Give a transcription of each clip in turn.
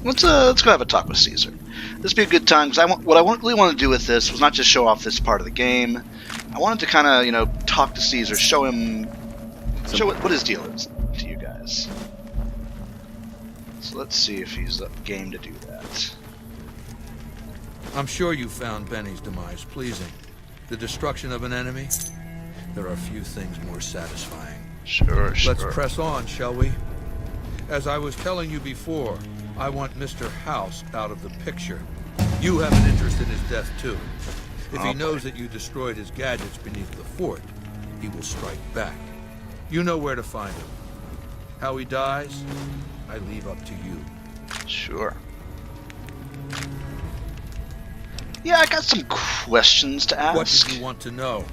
let's go have a talk with Caesar. This would be a good time because what I really want to do with this was not just show off this part of the game. I wanted to kind of talk to Caesar, show what his deal is to you guys. So let's see if he's game to do that. I'm sure you found Benny's demise pleasing. The destruction of an enemy? There are few things more satisfying. Sure. Let's press on, shall we? As I was telling you before, I want Mr. House out of the picture. You have an interest in his death, too. If he knows that you destroyed his gadgets beneath the fort, he will strike back. You know where to find him. How he dies, I leave up to you. Sure. Yeah, I got some questions to ask. What do you want to know?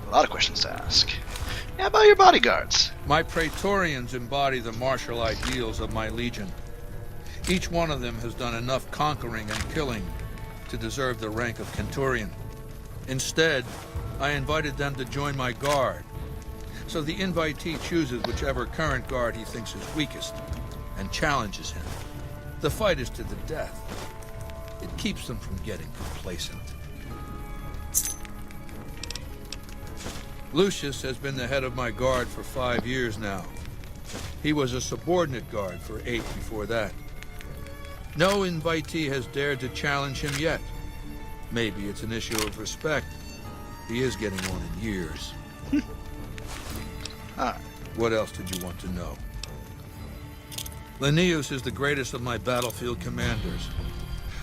A lot of questions to ask. Yeah, about your bodyguards. My Praetorians embody the martial ideals of my legion. Each one of them has done enough conquering and killing to deserve the rank of Centurion. Instead, I invited them to join my guard. So the invitee chooses whichever current guard he thinks is weakest and challenges him. The fight is to the death. It keeps them from getting complacent. Lucius has been the head of my guard for 5 years now. He was a subordinate guard for 8 before that. No invitee has dared to challenge him yet. Maybe it's an issue of respect. He is getting on in years. What else did you want to know? Linnaeus is the greatest of my battlefield commanders.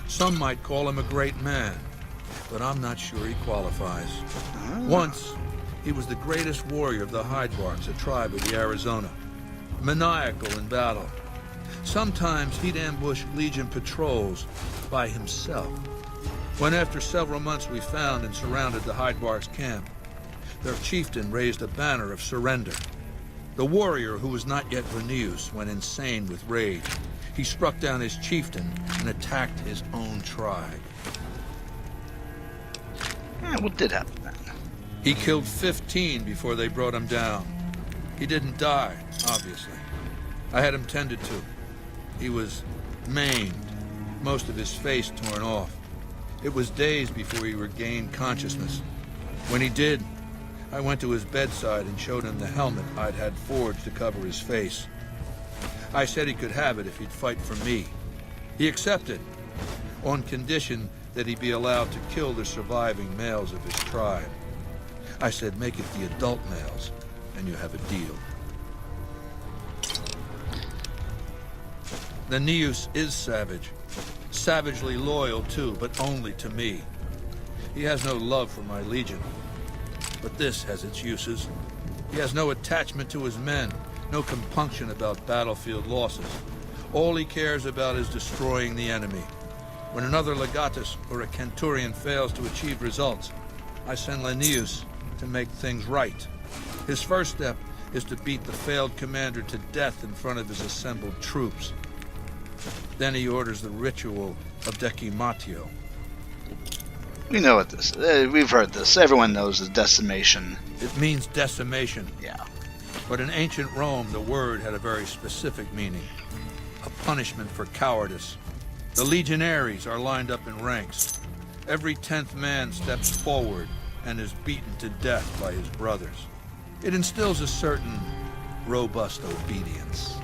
Some might call him a great man, but I'm not sure he qualifies. Once, he was the greatest warrior of the Hydebarks, a tribe of the Arizona. Maniacal in battle. Sometimes he'd ambush Legion patrols by himself. When after several months we found and surrounded the Hydebarks camp, their chieftain raised a banner of surrender. The warrior, who was not yet Linnaeus, went insane with rage. He struck down his chieftain and attacked his own tribe. Yeah, what did happen then? He killed 15 before they brought him down. He didn't die, obviously. I had him tended to. He was maimed, most of his face torn off. It was days before he regained consciousness. When he did, I went to his bedside and showed him the helmet I'd had forged to cover his face. I said he could have it if he'd fight for me. He accepted, on condition that he be allowed to kill the surviving males of his tribe. I said, make it the adult males, and you have a deal. Linnaeus is savage. Savagely loyal, too, but only to me. He has no love for my legion. But this has its uses. He has no attachment to his men, no compunction about battlefield losses. All he cares about is destroying the enemy. When another legatus or a centurion fails to achieve results, I send Linnaeus to make things right. His first step is to beat the failed commander to death in front of his assembled troops. Then he orders the ritual of decimatio. We know what this is. We've heard this. Everyone knows the decimation. It means decimation. Yeah. But in ancient Rome, the word had a very specific meaning. A punishment for cowardice. The legionaries are lined up in ranks. Every 10th man steps forward and is beaten to death by his brothers. It instills a certain robust obedience.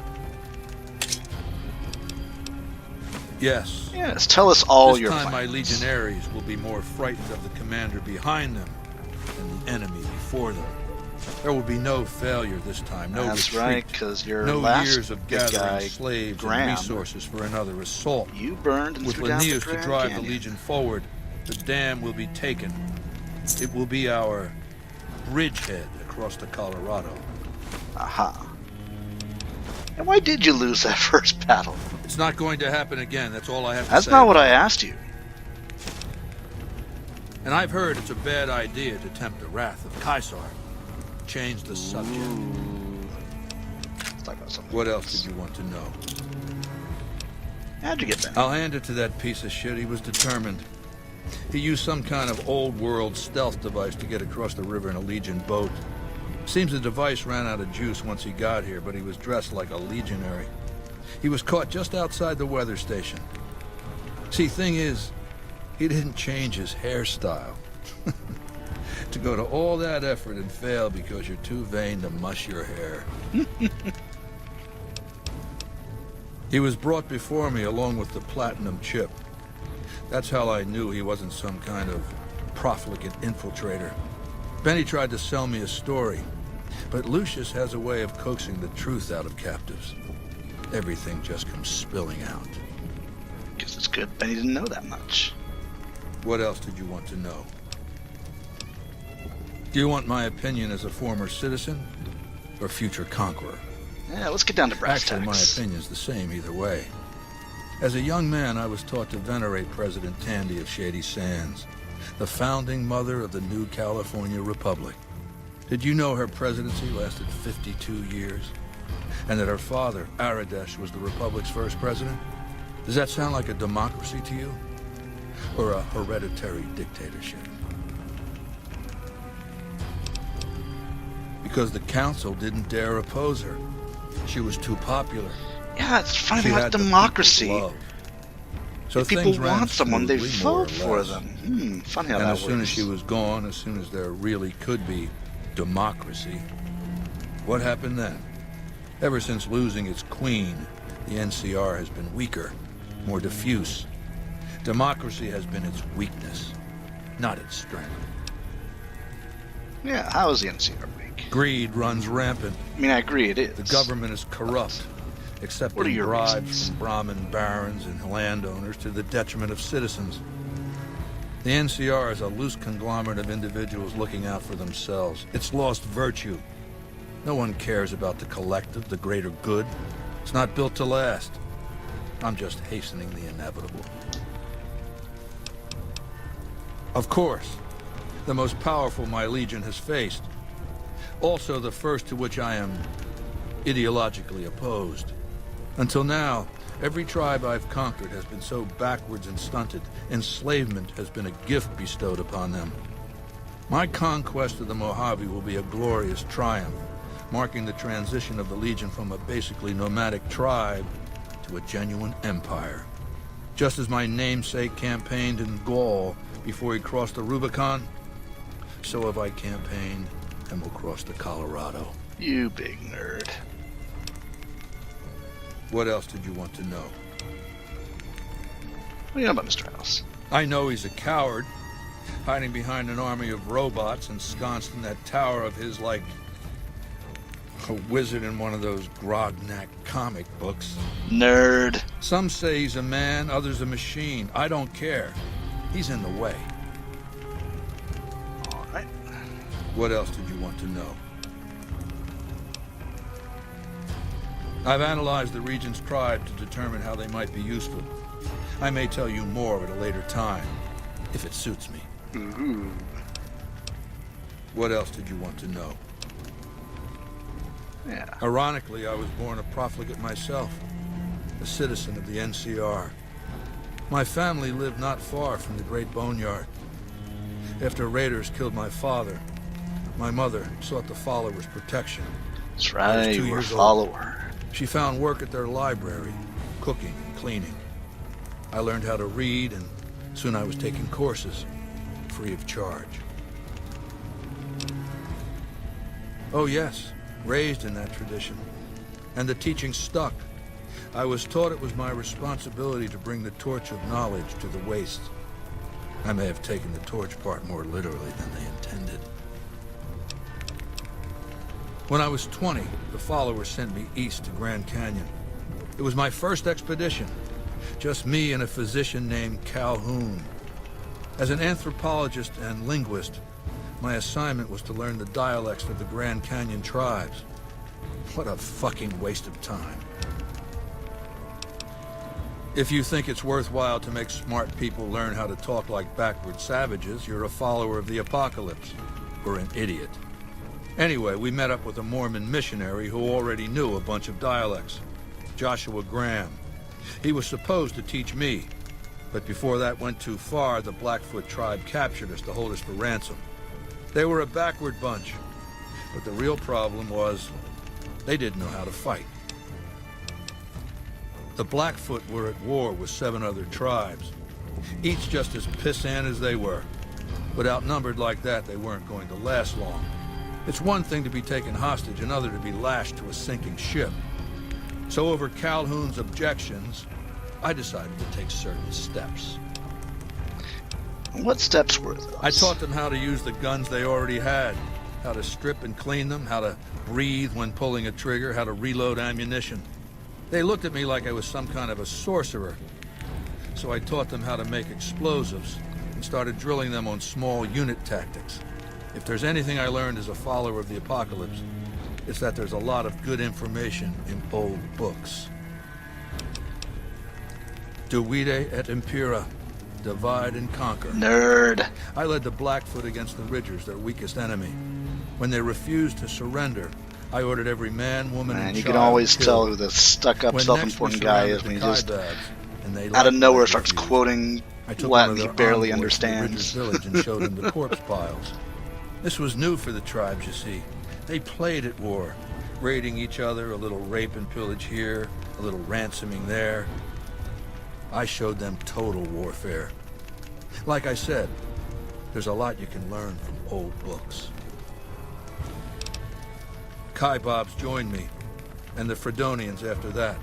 Yes. Yes, tell us all this your time plans. My legionaries will be more frightened of the commander behind them than the enemy before them. There will be no failure this time, no That's retreat. right, because your no last years of big gathering guy, slaves Graham, and resources for another assault. You burned and With threw down the Linnaeus to Grand drive Canyon. the Legion forward, the dam will be taken. It will be our bridgehead across the Colorado. Aha. And why did you lose that first battle? It's not going to happen again, that's all I have to That's say. not what I asked you. And I've heard it's a bad idea to tempt the wrath of Caesar. Change the subject. Let's talk about something. What else did you want to know? How'd you get that? I'll hand it to that piece of shit. He was determined. He used some kind of old-world stealth device to get across the river in a Legion boat. Seems the device ran out of juice once he got here, but he was dressed like a legionary. He was caught just outside the weather station. See, thing is, he didn't change his hairstyle. To go to all that effort and fail because you're too vain to mush your hair. He was brought before me along with the platinum chip. That's how I knew he wasn't some kind of profligate infiltrator. Benny tried to sell me a story, but Lucius has a way of coaxing the truth out of captives. Everything just comes spilling out. Guess it's good Benny didn't know that much. What else did you want to know? Do you want my opinion as a former citizen or future conqueror? Yeah, let's get down to brass Actually, tacks. my opinion's the same either way. As a young man, I was taught to venerate President Tandy of Shady Sands, the founding mother of the new California Republic. Did you know her presidency lasted 52 years? And that her father, Aradesh, was the Republic's first president? Does that sound like a democracy to you? Or a hereditary dictatorship? Because the council didn't dare oppose her. She was too popular. Yeah, it's funny She about had the democracy. people's love. So If people things ran want someone, they smoothly, more or vote for less. them. Funny how And that as soon as works. she was gone, as soon as there really could be democracy, what happened then? Ever since losing its queen, the NCR has been weaker, more diffuse. Democracy has been its weakness, not its strength. Yeah, how is the NCR weak? Greed runs rampant. I mean, I agree, it is. The government is corrupt, What are accepting your bribes reasons? from Brahmin barons and landowners to the detriment of citizens. The NCR is a loose conglomerate of individuals looking out for themselves. It's lost virtue. No one cares about the collective, the greater good. It's not built to last. I'm just hastening the inevitable. Of course, the most powerful my legion has faced. Also the first to which I am ideologically opposed. Until now, every tribe I've conquered has been so backwards and stunted, enslavement has been a gift bestowed upon them. My conquest of the Mojave will be a glorious triumph, marking the transition of the Legion from a basically nomadic tribe to a genuine empire. Just as my namesake campaigned in Gaul before he crossed the Rubicon, so have I campaigned and will cross the Colorado. You big nerd. What else did you want to know? What do you know about Mr. House? I know he's a coward, hiding behind an army of robots ensconced in that tower of his like a wizard in one of those Grognak comic books. Nerd. Some say he's a man, others a machine. I don't care. He's in the way. All right. What else did you want to know? I've analyzed the region's tribe to determine how they might be useful. I may tell you more at a later time, if it suits me. Ooh. What else did you want to know? Yeah. Ironically, I was born a profligate myself, a citizen of the NCR. My family lived not far from the Great Boneyard. After raiders killed my father, my mother sought the followers' protection. That's I was right, 2 we're a years old. follower. She found work at their library, cooking and cleaning. I learned how to read, and soon I was taking courses, free of charge. Oh yes, raised in that tradition. And the teaching stuck. I was taught it was my responsibility to bring the torch of knowledge to the waste. I may have taken the torch part more literally than they intended. When I was 20, the followers sent me east to Grand Canyon. It was my first expedition. Just me and a physician named Calhoun. As an anthropologist and linguist, my assignment was to learn the dialects of the Grand Canyon tribes. What a fucking waste of time. If you think it's worthwhile to make smart people learn how to talk like backward savages, you're a follower of the apocalypse, or an idiot. Anyway, we met up with a Mormon missionary who already knew a bunch of dialects, Joshua Graham. He was supposed to teach me, But before that went too far, the Blackfoot tribe captured us to hold us for ransom. They were a backward bunch, but the real problem was they didn't know how to fight. The Blackfoot were at war with 7 other tribes, each just as pissant as they were. But outnumbered like that, they weren't going to last long. It's one thing to be taken hostage, another to be lashed to a sinking ship. So over Calhoun's objections, I decided to take certain steps. What steps were those? I taught them how to use the guns they already had, how to strip and clean them, how to breathe when pulling a trigger, how to reload ammunition. They looked at me like I was some kind of a sorcerer. So I taught them how to make explosives and started drilling them on small unit tactics. If there's anything I learned as a follower of the apocalypse, it's that there's a lot of good information in old books. Divide et impera. Divide and conquer. Nerd. I led the Blackfoot against the Ridgers, their weakest enemy. When they refused to surrender, I ordered every man, woman, and child you can always killed. tell who the stuck-up, self-important guy is when he just and out of nowhere starts quoting Latin he barely To the Ridgers understands. village and showed them the corpse piles. This was new for the tribes, you see. They played at war, raiding each other, a little rape and pillage here, a little ransoming there. I showed them total warfare. Like I said, there's a lot you can learn from old books. Kaibobs joined me, and the Fredonians after that.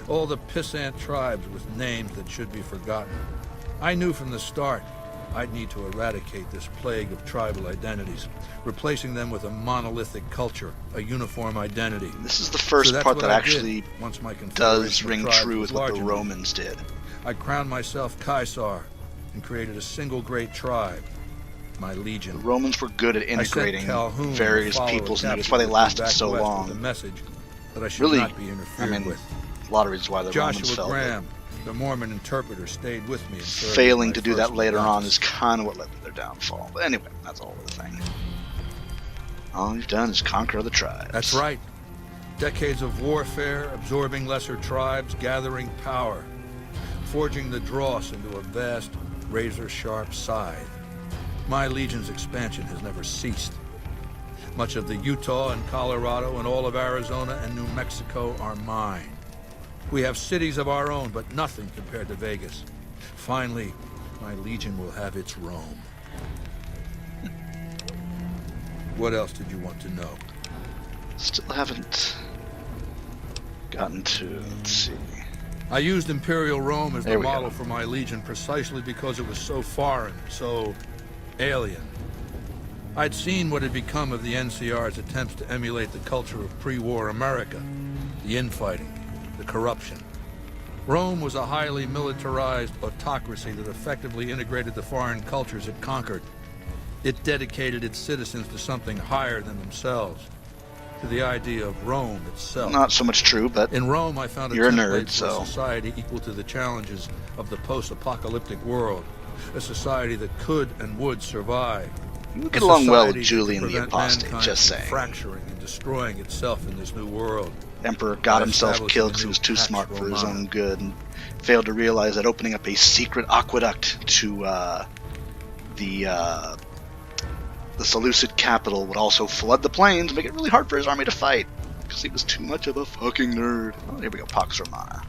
All the pissant tribes with names that should be forgotten. I knew from the start I'd need to eradicate this plague of tribal identities, replacing them with a monolithic culture, a uniform identity. This is the first So part that's that what I did actually once my does confederation of ring tribes true was with what the large enough. Romans did. I crowned myself Caesar and created a single great tribe, my legion. The Romans were good at integrating Calhoun, various the follower peoples, of and that's why they capture, lasted back so west with long. The message that I should Really, not be interfered with. a lot of reasons why the Romans Joshua fell. Graham, the Mormon interpreter, stayed with me. And served Failing as to my do that first later on apprentice. is kind of what led to their downfall. But anyway, that's all the thing. All you've done is conquer other tribes. That's right. Decades of warfare, absorbing lesser tribes, gathering power, forging the dross into a vast, razor-sharp scythe. My legion's expansion has never ceased. Much of the Utah and Colorado and all of Arizona and New Mexico are mine. We have cities of our own, but nothing compared to Vegas. Finally, my legion will have its Rome. What else did you want to know? Still haven't gotten to, let's see. I used Imperial Rome as the There we model go. for my legion precisely because it was so foreign, so alien. I'd seen what had become of the NCR's attempts to emulate the culture of pre-war America, the infighting, the corruption. Rome was a highly militarized autocracy that effectively integrated the foreign cultures it conquered. It dedicated its citizens to something higher than themselves, to the idea of Rome itself. Not so much true, but In Rome, I found a You're a template nerd, for so- a society equal to the challenges of the post-apocalyptic world. A society that could and would survive. you A get along well with society that Julian could the prevent Apostate, mankind just from saying. fracturing and destroying itself in this new world. Emperor got By himself establishing killed a because he new was too Pax smart for his Romana. own good and failed to realize that opening up a secret aqueduct to the Seleucid capital would also flood the plains and make it really hard for his army to fight because he was too much of a fucking nerd. Oh, here we go, Pax Romana.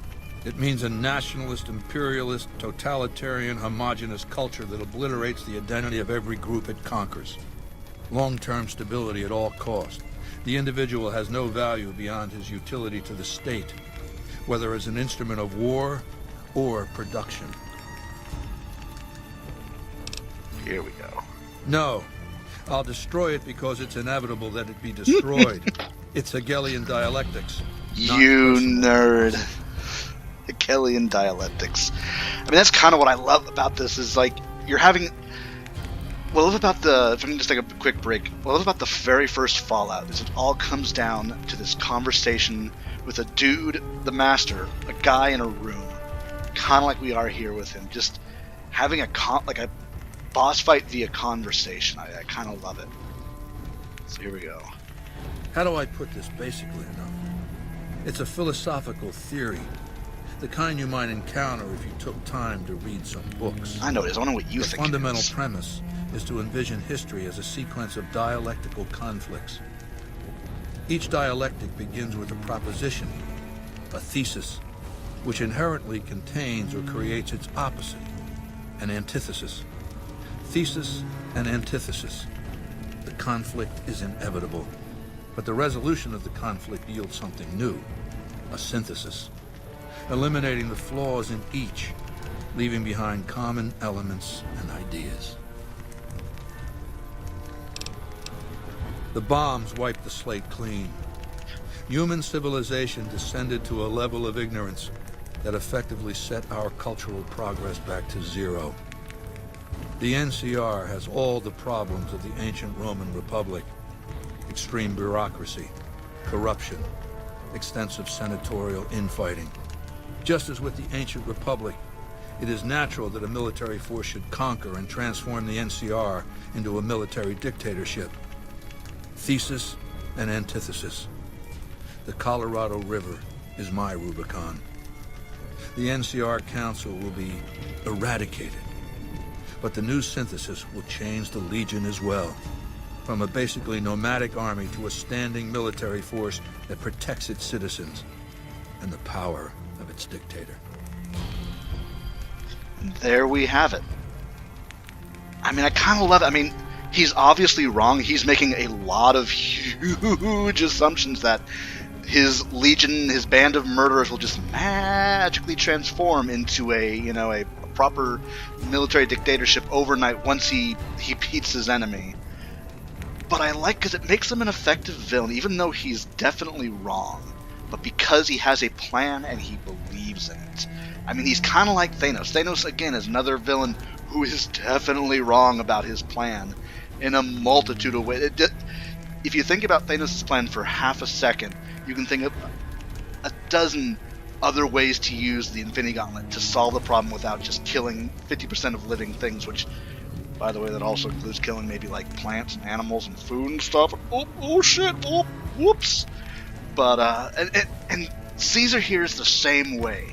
It means a nationalist, imperialist, totalitarian, homogenous culture that obliterates the identity of every group it conquers. Long-term stability at all cost. The individual has no value beyond his utility to the state, whether as an instrument of war or production. Here we go. No, I'll destroy it because it's inevitable that it be destroyed. It's Hegelian dialectics. not You personal. nerd. Hegelian dialectics. I mean, that's kind of what I love about this, is like, you're having... What I love about the... If I can just take a quick break. What I love about the very first Fallout is it all comes down to this conversation with a dude, the master, a guy in a room. Kind of like we are here with him. Just having a boss fight via conversation. I kind of love it. So here we go. How do I put this basically enough? It's a philosophical theory. The kind you might encounter if you took time to read some books. I know it is. I don't know what you The think. fundamental it is. premise is to envision history as a sequence of dialectical conflicts. Each dialectic begins with a proposition, a thesis, which inherently contains or creates its opposite, an antithesis. Thesis and antithesis. The conflict is inevitable, but the resolution of the conflict yields something new, a synthesis, eliminating the flaws in each, leaving behind common elements and ideas. The bombs wiped the slate clean. Human civilization descended to a level of ignorance that effectively set our cultural progress back to zero. The NCR has all the problems of the ancient Roman Republic: extreme bureaucracy, corruption, extensive senatorial infighting. Just as with the ancient Republic, it is natural that a military force should conquer and transform the NCR into a military dictatorship. Thesis and antithesis. The Colorado River is my Rubicon. The NCR Council will be eradicated, but the new synthesis will change the Legion as well, from a basically nomadic army to a standing military force that protects its citizens and the power of its dictator. And there we have it. I mean, I kind of love it. I mean, he's obviously wrong. He's making a lot of huge assumptions that his legion, his band of murderers will just magically transform into a proper military dictatorship overnight once he beats his enemy. But I like, because it makes him an effective villain, even though he's definitely wrong. But because he has a plan and he believes in it. I mean, he's kind of like Thanos. Thanos, again, is another villain who is definitely wrong about his plan in a multitude of ways. If you think about Thanos' plan for half a second, you can think of a dozen other ways to use the Infinity Gauntlet to solve the problem without just killing 50% of living things, which, by the way, that also includes killing maybe like plants and animals and food and stuff. Oh shit, whoops. But, and Caesar here is the same way.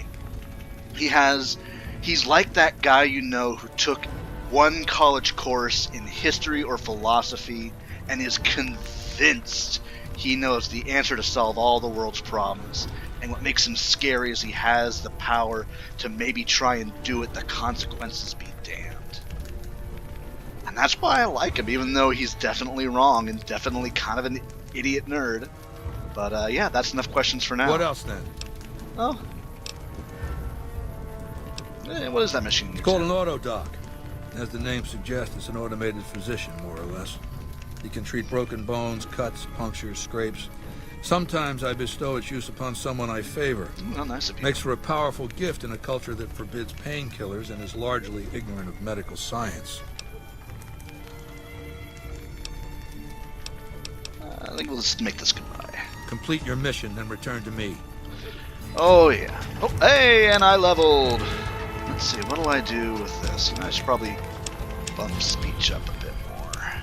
He's like that guy who took one college course in history or philosophy and is convinced he knows the answer to solve all the world's problems. And what makes him scary is he has the power to maybe try and do it, the consequences be damned. And that's why I like him, even though he's definitely wrong and definitely kind of an idiot nerd. But yeah, that's enough questions for now. What else then? Oh. What is that machine? It's called an autodoc. As the name suggests, it's an automated physician, more or less. He can treat broken bones, cuts, punctures, scrapes. Sometimes I bestow its use upon someone I favor. Well, nice of you. Makes for a powerful gift in a culture that forbids painkillers and is largely ignorant of medical science. I think we'll just make this goodbye. Complete your mission, then return to me. Oh, yeah. Oh, hey, and I leveled. Let's see, what do I do with this? I should probably bump speech up a bit more.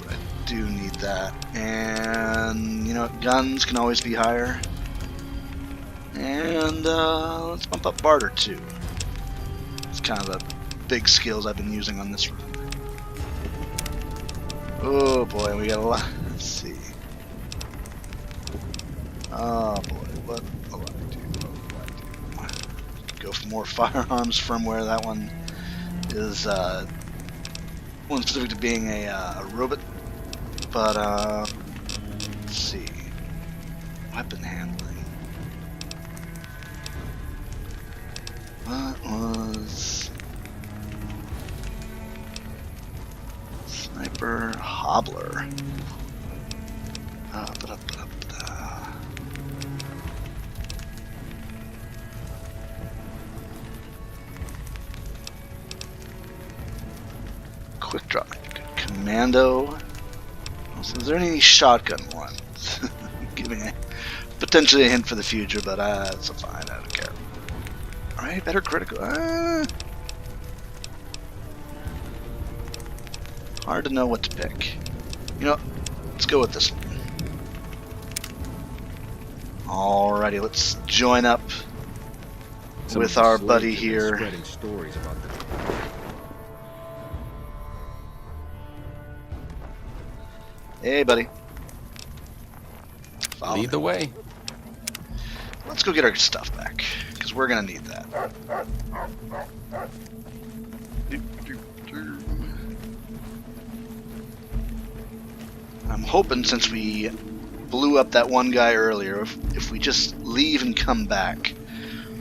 But I do need that. And, guns can always be higher. And, let's bump up barter, too. It's kind of the big skills I've been using on this run. Oh, boy, we got a lot. Let's see. Oh, boy, what do I do? Go for more firearms firmware. That one is one specific to being a robot. But let's see, weapon handling. What was sniper hobbler? Quick draw, commando. So is there any shotgun ones? Giving potentially a hint for the future, but it's fine. I don't care. All right, better critical. Hard to know what to pick. Let's go with this one. Alrighty, let's join up Some with of the our slaves buddy have been here. spreading stories about the Hey, buddy. Follow Lead me. the way. Let's go get our stuff back, because we're gonna need that. I'm hoping, since we blew up that one guy earlier, if we just leave and come back,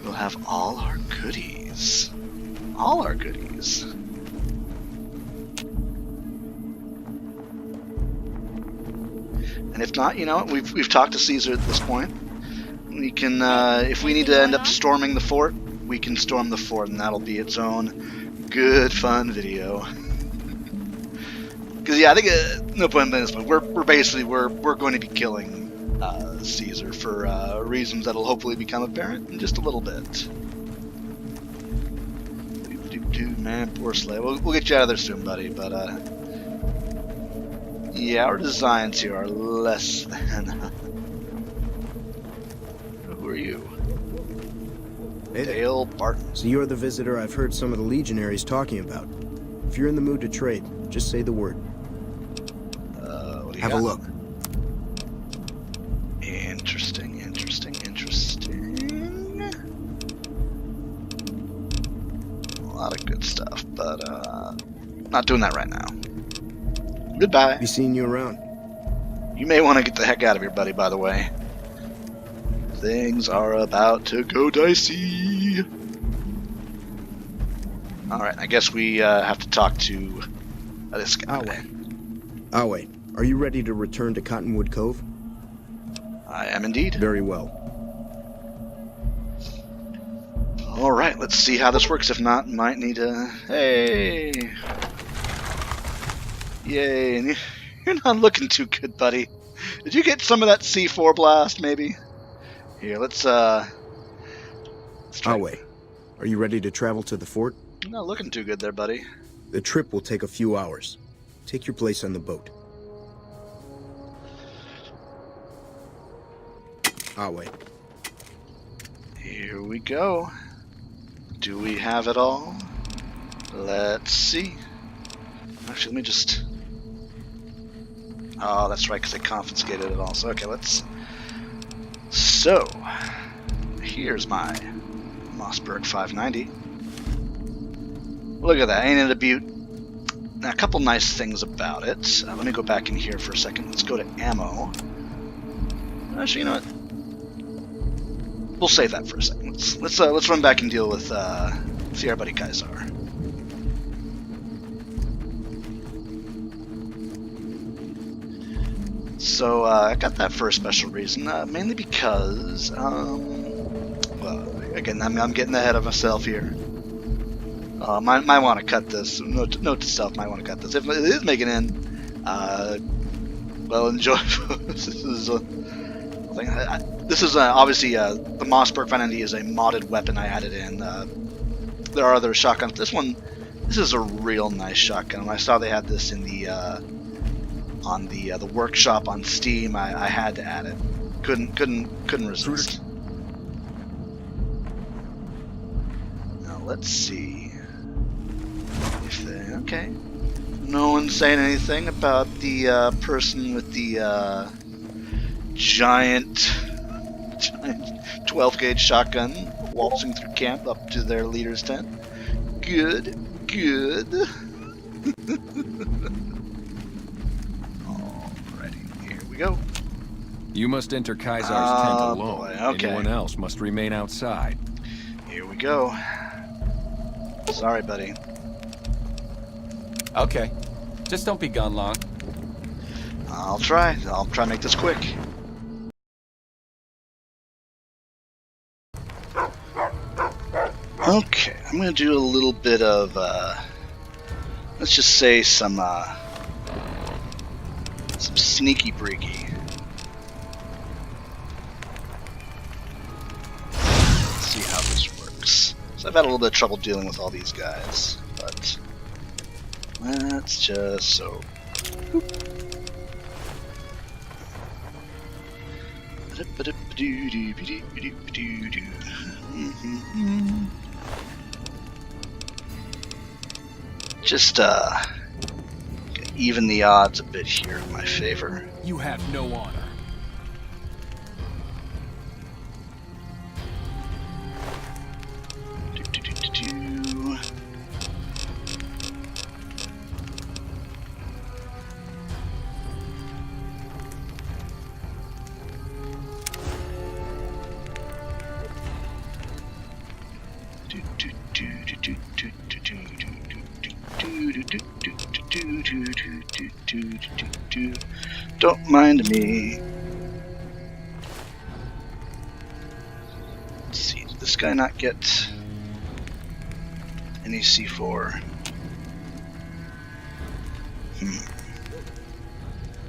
we'll have all our goodies. All our goodies. And if not, you know, we've talked to Caesar at this point. We can, if we need to end up storming the fort, we can storm the fort, and that'll be its own good, fun video. Because yeah, I think no point in this, but we're going to be killing Caesar for reasons that'll hopefully become apparent in just a little bit. Man, poor slave. We'll get you out of there soon, buddy. But yeah, our designs here are less than. Who are you? Hey there. Dale Barton. So you're the visitor I've heard some of the legionaries talking about. If you're in the mood to trade, just say the word. What do you Have got? a look. Interesting. A lot of good stuff, but not doing that right now. Goodbye. Be seeing you around. You may want to get the heck out of here, buddy, by the way. Things are about to go dicey. Alright, I guess we have to talk to this guy. I'll wait. Are you ready to return to Cottonwood Cove? I am indeed. Very well. Alright, let's see how this works. If not, might need a... Hey! Yay, you're not looking too good, buddy. Did you get some of that C4 blast, maybe? Here, let's try. I'll wait. Are you ready to travel to the fort? You're not looking too good there, buddy. The trip will take a few hours. Take your place on the boat. I'll wait. Here we go. Do we have it all? Let's see. Actually, let me just... Oh, that's right, because they confiscated it all. So, okay, let's... So, here's my Mossberg 590. Look at that, ain't it a beaut? Now, a couple nice things about it. Let me go back in here for a second. Let's go to ammo. Actually, you know what? We'll save that for a second. Let's run back and deal with see our buddy Kaisar. So I got that for a special reason, mainly because well, again, I'm getting ahead of myself here. Might want to cut this. Note to self, might want to cut this. If it is making in, well, enjoy. This is a thing. This is obviously the Mossberg 590 is a modded weapon I added in. There are other shotguns. This is a real nice shotgun. I saw they had this in the on the workshop on Steam. I had to add it. Couldn't resist. Now let's see if they okay. No one's saying anything about the person with the giant 12 gauge shotgun waltzing through camp up to their leader's tent. Good. Alrighty, here we go. You must enter Kaisar's tent alone. Boy, okay. Anyone else must remain outside. Here we go. Sorry, buddy. Okay. Just don't be gone long. I'll try to make this quick. Okay, I'm gonna do a little bit of let's just say some sneaky breaky. Let's see how this works. So I've had a little bit of trouble dealing with all these guys, but let's just so. Just even the odds a bit here in my favor. You have no honor. Don't mind me. Let's see, did this guy not get any C4?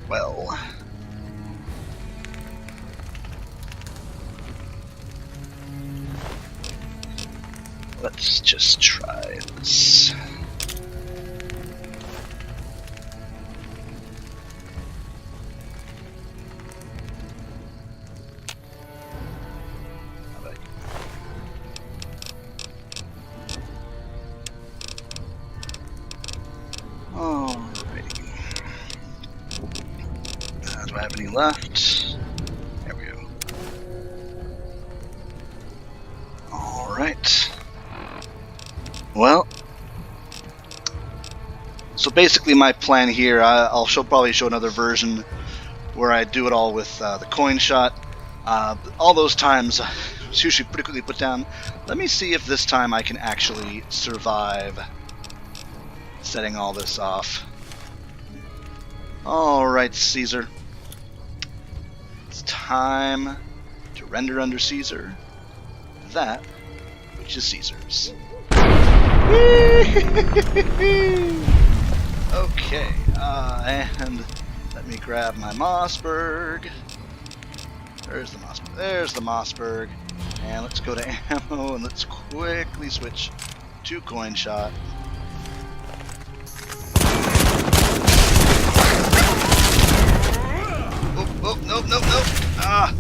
Well. Let's just try this. Alrighty. Do I have any left? There we go. Alright. Well, so basically my plan here, I'll probably show another version where I do it all with the Coinshot. All those times, it's usually pretty quickly put down. Let me see if this time I can actually survive setting all this off. Alright, Caesar. It's time to render under Caesar that which is Caesar's. Okay, and let me grab my Mossberg. There's the Mossberg. There's the Mossberg. And let's go to ammo and let's quickly switch to Coinshot. Oh, nope. Ah!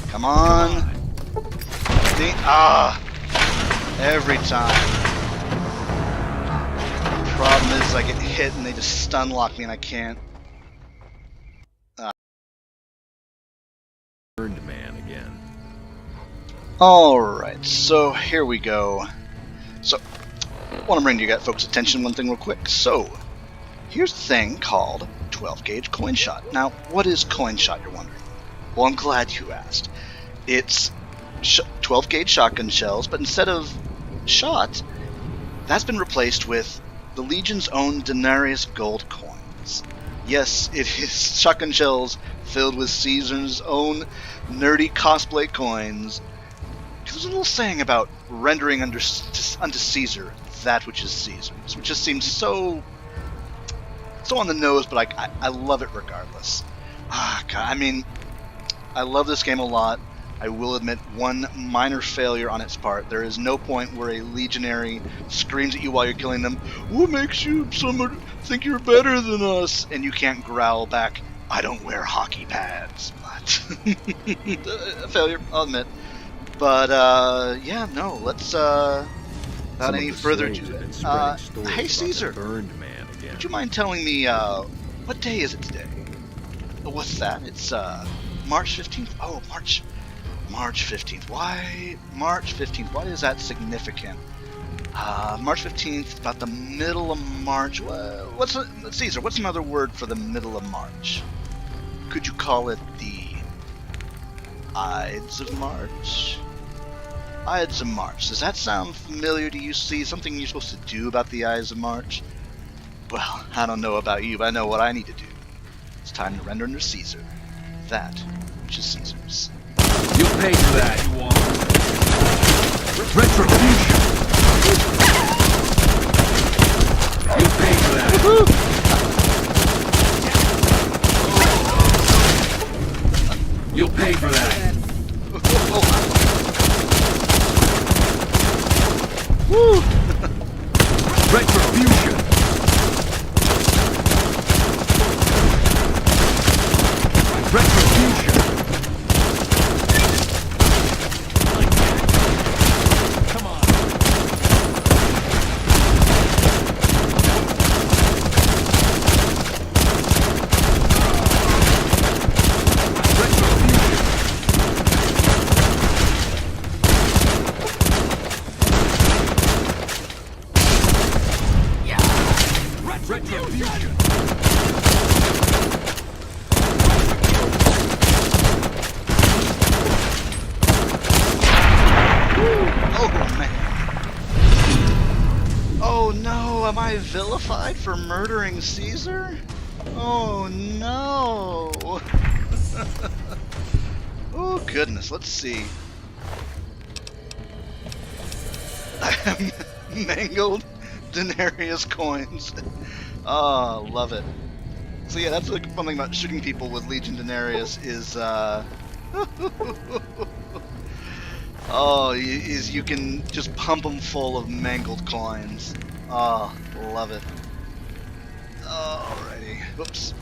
Come on. See? Ah! Every time. Problem is I get hit and they just stun lock me and I can't. Burned man again. Alright, so here we go. So, I want to bring to you guys folks' attention one thing real quick. So, here's a thing called 12 gauge Coinshot. Now, what is Coinshot, you're wondering? Well, I'm glad you asked. It's 12 gauge shotgun shells, but instead of shot, that's been replaced with the Legion's own denarius gold coins. Yes, it is shotgun shells filled with Caesar's own nerdy cosplay coins. There's a little saying about rendering unto Caesar that which is Caesar's, which just seems so on the nose, but I love it regardless. God, I mean, I love this game a lot. I will admit one minor failure on its part. There is no point where a legionary screams at you while you're killing them, "What makes you think you're better than us?" And you can't growl back, "I don't wear hockey pads." But a failure, I'll admit. But yeah, no, let's without any further ado. Hey Caesar, Burned man again. would you mind telling me what day is it today? What's that? It's March 15th. Oh, March 15th. Why March 15th? Why is that significant? March 15th, about the middle of March. Caesar, what's another word for the middle of March? Could you call it the Ides of March? Ides of March. Does that sound familiar to you? See, something you're supposed to do about the Ides of March? Well, I don't know about you, but I know what I need to do. It's time to render under Caesar that which is Caesar's. You paid for that. Retribution. You paid for that. You'll pay for that. Woo! Retribution. Retribution. Retribution! Oh, man. Oh, no. Am I vilified for murdering Caesar? Oh, no. Oh, goodness. Let's see. Mangled denarius coins. Oh, love it. So yeah, that's the fun thing about shooting people with Legion denarius is is you can just pump them full of mangled coins. Oh, love it. Alrighty. Whoops.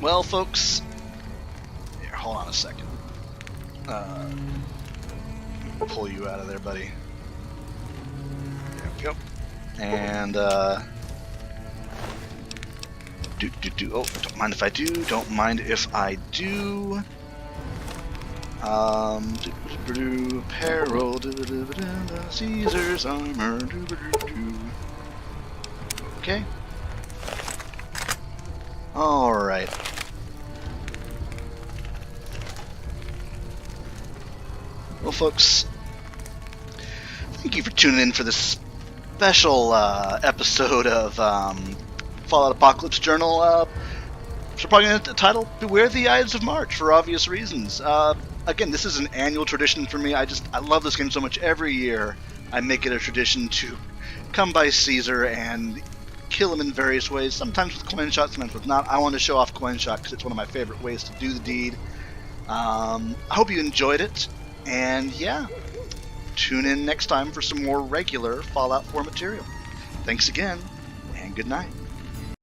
Well, folks. Here, hold on a second. Pull you out of there, buddy. There we go. And oh, don't mind if I do. Don't mind if I do. Peril, Caesar's armor. Okay. All right. Well, folks, thank you for tuning in for this special episode of Fallout Apocalypse Journal. So probably going to title "Beware the Ides of March" for obvious reasons. Again, this is an annual tradition for me. I love this game so much. Every year, I make it a tradition to come by Caesar and kill him in various ways. Sometimes with Coinshot, sometimes with not. I want to show off Coinshot because it's one of my favorite ways to do the deed. I hope you enjoyed it, and yeah, tune in next time for some more regular Fallout 4 material. Thanks again, and good night.